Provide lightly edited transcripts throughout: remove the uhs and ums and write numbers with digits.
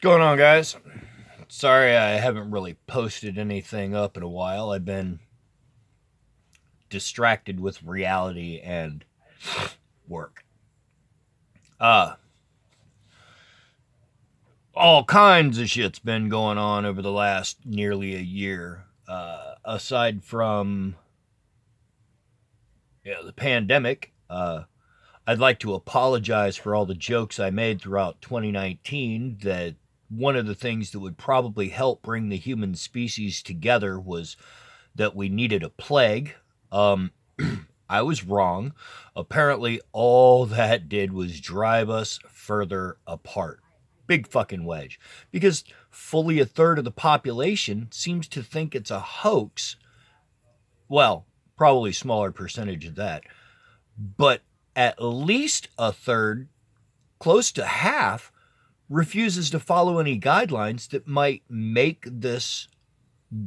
Going on, guys? Sorry I haven't really posted anything up in a while. I've been distracted with reality and work. Uh, all kinds of shit's been going on over the last nearly a year. Aside from the pandemic, I'd like to apologize for all the jokes I made throughout 2019 that one of the things that would probably help bring the human species together was that we needed a plague. Um, I was wrong. Apparently, all that did was drive us further apart. Big fucking wedge. Because fully a third of the population seems to think it's a hoax. Well, probably smaller percentage of that. But at least a third, close to half, refuses to follow any guidelines that might make this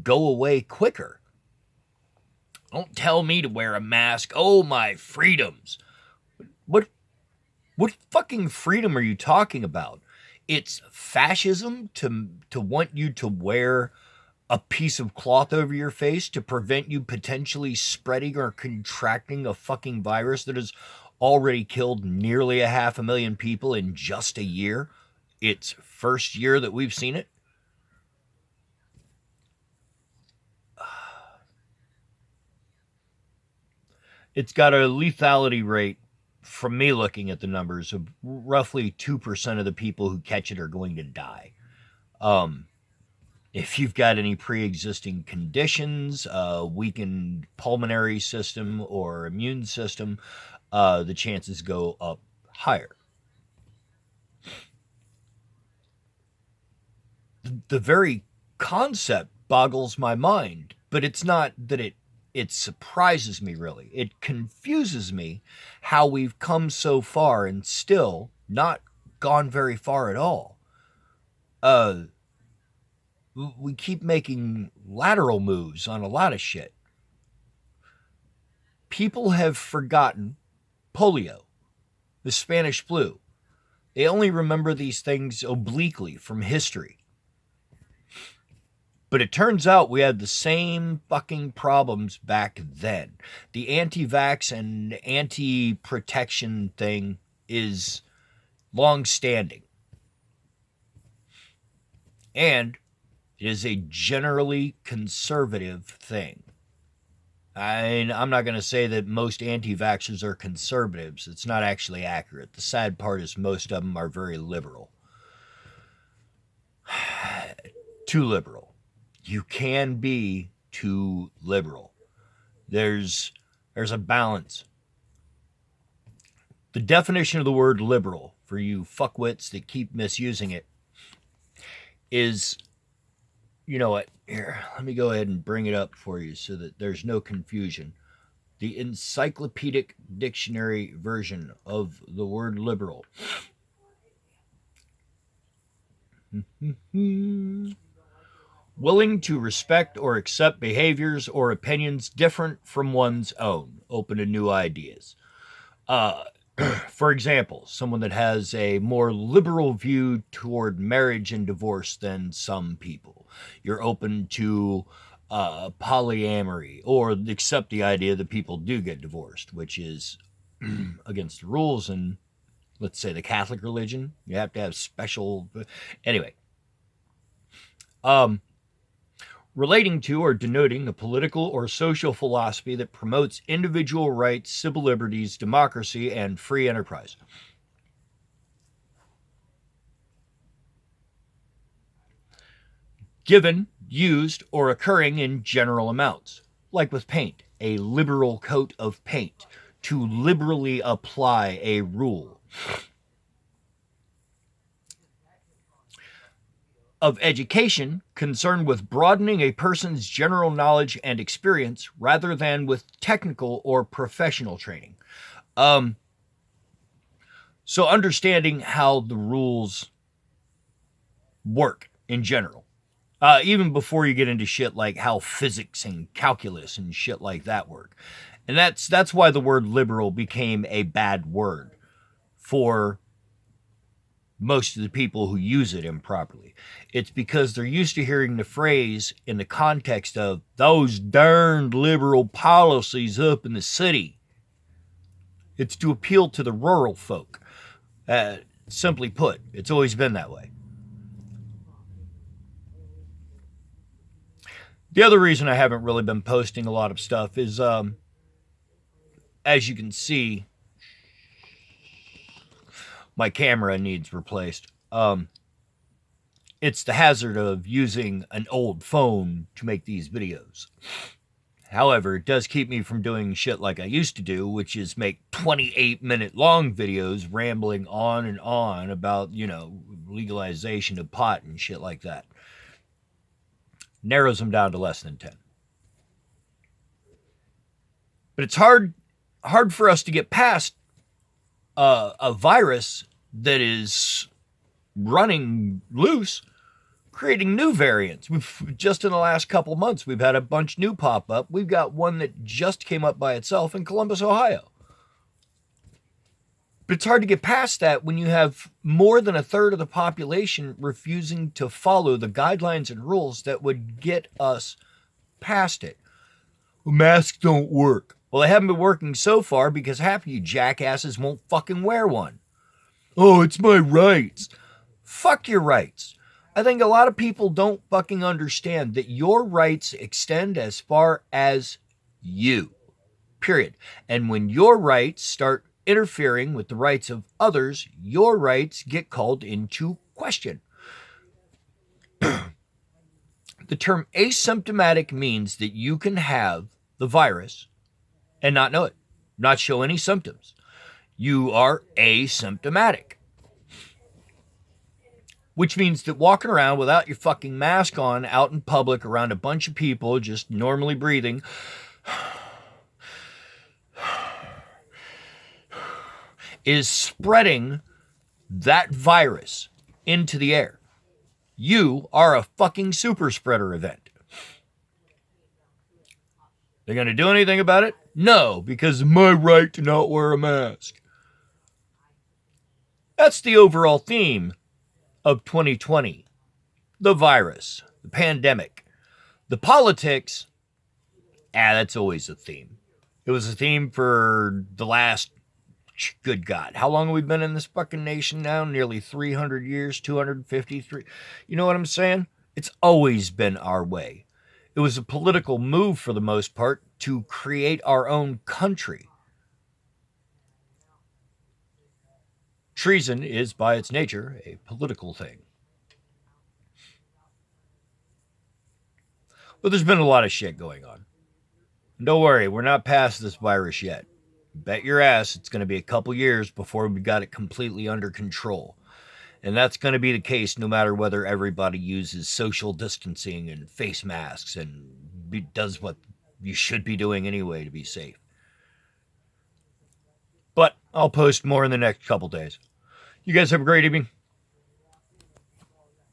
go away quicker. Don't tell me to wear a mask. Oh, my freedoms. What fucking freedom are you talking about? It's fascism to want you to wear a piece of cloth over your face to prevent you potentially spreading or contracting a fucking virus that has already killed nearly 500,000 people in just a year. It's first year that we've seen it. It's got a lethality rate, from me looking at the numbers, of roughly 2% of the people who catch it are going to die. If you've got any pre-existing conditions, weakened pulmonary system or immune system, the chances go up higher. The very concept boggles my mind, but it's not that it surprises me, really. It confuses me how we've come so far and still not gone very far at all. We keep making lateral moves on a lot of shit. People have forgotten polio, the Spanish flu. They only remember these things obliquely from history. But it turns out we had the same fucking problems back then. The anti-vax and anti-protection thing is long-standing. And it is a generally conservative thing. I'm not going to say that most anti-vaxxers are conservatives. It's not actually accurate. The sad part is most of them are very liberal. Too liberal. You can be too liberal. There's a balance. The definition of the word liberal, for you fuckwits that keep misusing it, is, you know what, here, let me go ahead and bring it up for you so that there's no confusion. The encyclopedic dictionary version of the word liberal. Willing to respect or accept behaviors or opinions different from one's own, open to new ideas. For example, someone that has a more liberal view toward marriage and divorce than some people. You're open to polyamory, or accept the idea that people do get divorced, which is against the rules in, let's say, the Catholic religion. You have to have special... Anyway. Relating to or denoting a political or social philosophy that promotes individual rights, civil liberties, democracy, and free enterprise. Given, used, or occurring in general amounts, like with paint, a liberal coat of paint, to liberally apply a rule. Of education, concerned with broadening a person's general knowledge and experience rather than with technical or professional training. So understanding how the rules work in general. Even before you get into shit like how physics and calculus and shit like that work. And that's why the word liberal became a bad word for most of the people who use it improperly. It's because they're used to hearing the phrase in the context of those darned liberal policies up in the city. It's to appeal to the rural folk. Simply put, it's always been that way. The other reason I haven't really been posting a lot of stuff is, as you can see, my camera needs replaced. It's the hazard of using an old phone to make these videos. However, it does keep me from doing shit like I used to do, which is make 28-minute long videos rambling on and on about, legalization of pot and shit like that. Narrows them down to less than 10. But it's hard for us to get past a virus that is running loose, creating new variants. Just in the last couple months, we've had a bunch new pop up. We've got one that just came up by itself in Columbus, Ohio. But it's hard to get past that when you have more than a third of the population refusing to follow the guidelines and rules that would get us past it. Well, masks don't work. Well, they haven't been working so far because half of you jackasses won't fucking wear one. Oh, it's my rights. Fuck your rights. I think a lot of people don't fucking understand that your rights extend as far as you. Period. And when your rights start interfering with the rights of others, your rights get called into question. The term asymptomatic means that you can have the virus and not know it, not show any symptoms. You are asymptomatic. Which means that walking around without your fucking mask on out in public around a bunch of people just normally breathing is spreading that virus into the air. You are a fucking super spreader event. They're going to do anything about it? No, because of my right to not wear a mask. That's the overall theme of 2020. The virus, the pandemic, the politics. That's always a theme. It was a theme for the last, good God, how long have we been in this fucking nation now? Nearly 300 years, 253. You know what I'm saying? It's always been our way. It was a political move for the most part to create our own country. Treason is, by its nature, a political thing. But there's been a lot of shit going on. And don't worry, we're not past this virus yet. Bet your ass it's going to be a couple years before we got it completely under control. And that's going to be the case no matter whether everybody uses social distancing and face masks and does what you should be doing anyway to be safe. But I'll post more in the next couple days. You guys have a great evening.